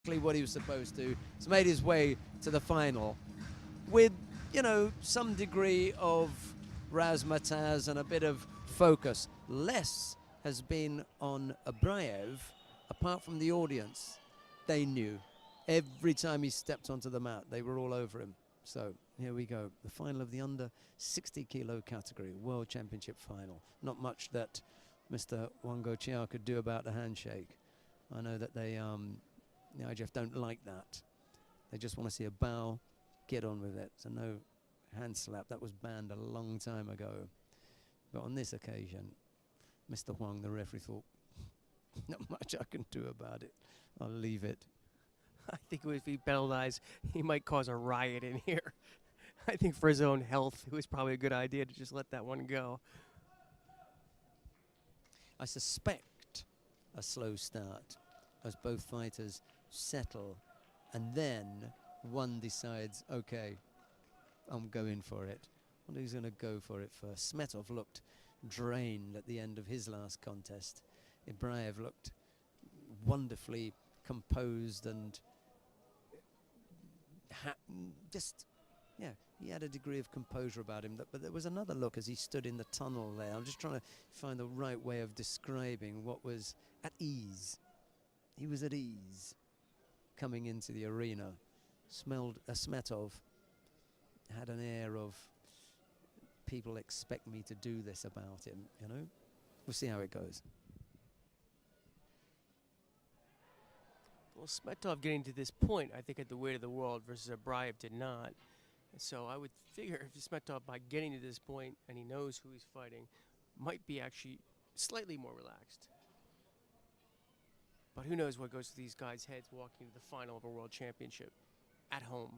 exactly what he was supposed to. He's made his way to the final with, you know, some degree of razzmatazz and a bit of focus. Less has been on Ibrayev, apart from the audience. They knew. Every time he stepped onto the mat, they were all over him. So here we go, the final of the under 60 kilo category, World Championship final. Not much that Mr. Wango Chiao could do about the handshake. I know that they, the IGF don't like that. They just want to see a bow, get on with it. So no hand slap, that was banned a long time ago. But on this occasion, Mr. Huang, the referee, thought, not much I can do about it. I'll leave it. I think if he penalized, he might cause a riot in here. I think for his own health, it was probably a good idea to just let that one go. I suspect a slow start as both fighters settle, and then one decides, okay, I'm going for it. I wonder who's going to go for it first. Smetov looked drained at the end of his last contest. Ibrayev looked wonderfully composed and just, yeah, he had a degree of composure about him. But there was another look as he stood in the tunnel there. I'm just trying to find the right way of describing what was at ease. He was at ease coming into the arena. Smetov had an air of, people expect me to do this about him, you know? We'll see how it goes. Well, Smetov getting to this point, I think, at the weight of the world versus Ibrayev did not. And so I would figure if Smetov, by getting to this point, and he knows who he's fighting, might be actually slightly more relaxed. But who knows what goes through these guys' heads walking to the final of a world championship at home.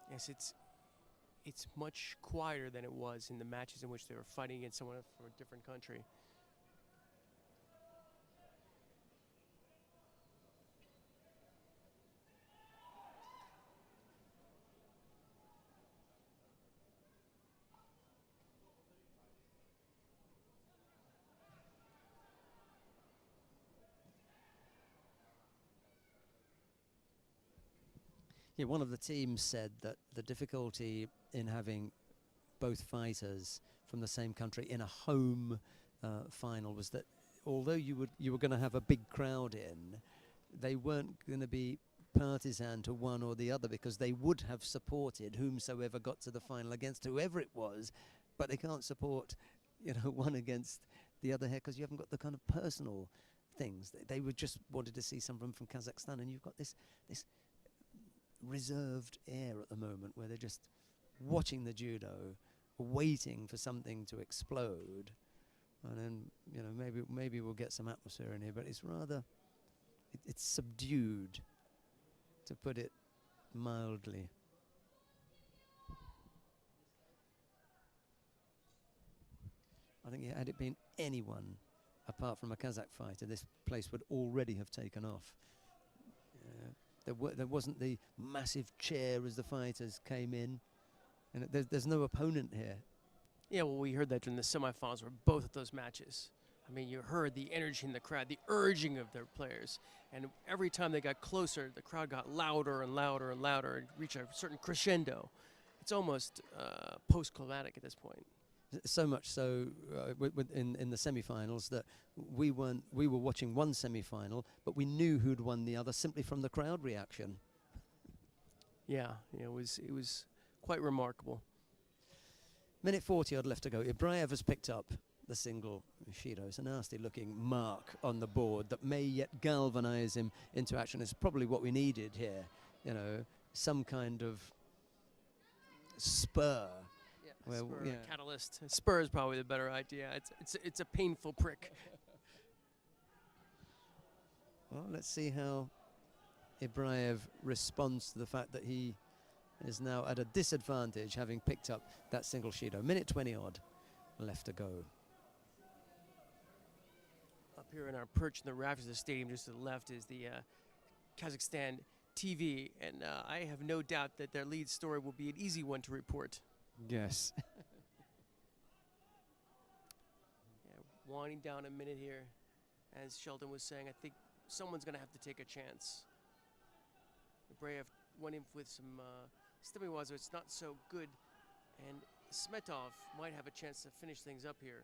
Yes, it's much quieter than it was in the matches in which they were fighting against someone from a different country. Yeah, one of the teams said that the difficulty in having both fighters from the same country in a home final was that although you were going to have a big crowd in, they weren't going to be partisan to one or the other, because they would have supported whomsoever got to the final against whoever it was, but they can't support, you know, one against the other here because you haven't got the kind of personal things. They would just wanted to see someone from Kazakhstan, and you've got this reserved air at the moment where they're just watching the judo, waiting for something to explode, and then, you know, maybe we'll get some atmosphere in here, but it's rather it's subdued, to put it mildly. I think had it been anyone apart from a Kazakh fighter, this place would already have taken off. There wasn't the massive cheer as the fighters came in, and there's no opponent here. Yeah, well, we heard that during the semifinals for both of those matches. I mean, you heard the energy in the crowd, the urging of their players, and every time they got closer, the crowd got louder and louder and louder and reached a certain crescendo. It's almost post-climatic at this point. So much so in the semi-finals that we were watching one semi-final, but we knew who'd won the other simply from the crowd reaction. Yeah, it was quite remarkable. Minute 40 odd left to go. Ibrayev has picked up the single Shido. It's a nasty looking mark on the board that may yet galvanize him into action. It's probably what we needed here, you know, some kind of spur. Well, spur, catalyst. Spur is probably the better idea. It's a painful prick. Well, let's see how Ibrayev responds to the fact that he is now at a disadvantage, having picked up that single Shido. Minute 20 odd left to go. Up here in our perch in the rafters of the stadium, just to the left, is the Kazakhstan TV, and I have no doubt that their lead story will be an easy one to report. Yes. Yeah, winding down a minute here. As Sheldon was saying, I think someone's going to have to take a chance. Ibrayev went in with some stepping wazo. It's not so good, and Smetov might have a chance to finish things up here.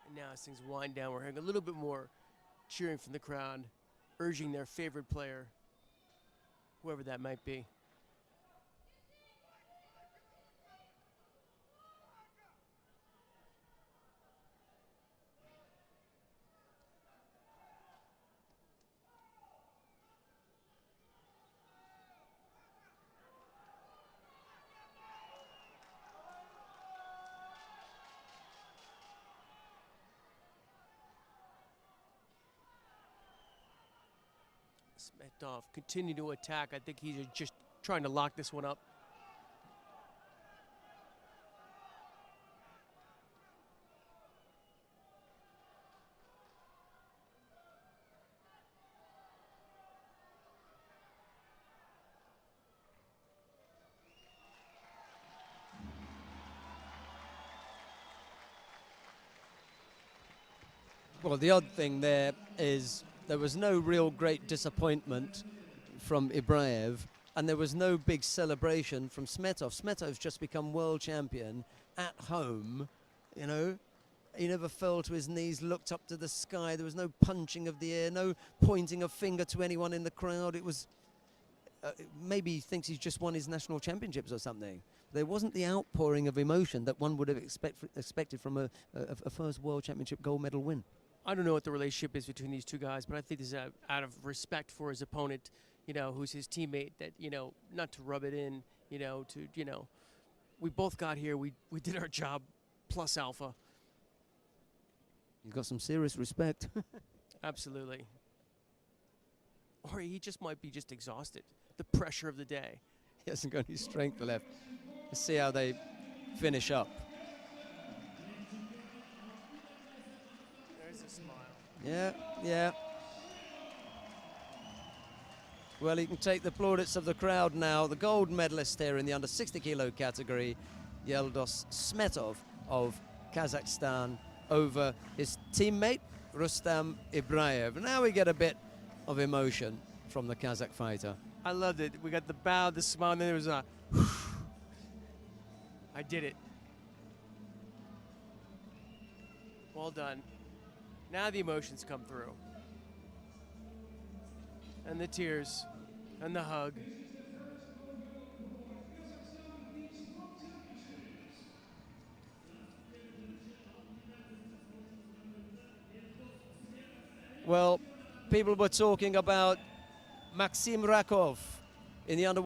And now as things wind down, we're hearing a little bit more cheering from the crowd, urging their favorite player, whoever that might be. Smetov continue to attack. I think he's just trying to lock this one up. Well, the odd thing there is there was no real great disappointment from Ibrayev, and there was no big celebration from Smetov. Smetov's just become world champion at home, you know. He never fell to his knees, looked up to the sky. There was no punching of the air, no pointing a finger to anyone in the crowd. It was, maybe he thinks he's just won his national championships or something. There wasn't the outpouring of emotion that one would have expected from a first world championship gold medal win. I don't know what the relationship is between these two guys, but I think this is out of respect for his opponent, you know, who's his teammate, that, you know, not to rub it in, you know, to, you know, we both got here, we did our job plus alpha. He's got some serious respect. Absolutely. Or he just might be just exhausted, the pressure of the day. He hasn't got any strength left. Let's see how they finish up. There's a smile. Yeah, yeah. Well, he can take the plaudits of the crowd now. The gold medalist here in the under 60 kilo category, Yeldos Smetov of Kazakhstan, over his teammate, Rustam Ibrayev. Now we get a bit of emotion from the Kazakh fighter. I loved it. We got the bow, the smile, and then there was a I did it. Well done. Now the emotions come through. And the tears. And the hug. Well, people were talking about Maxim Rakov in the under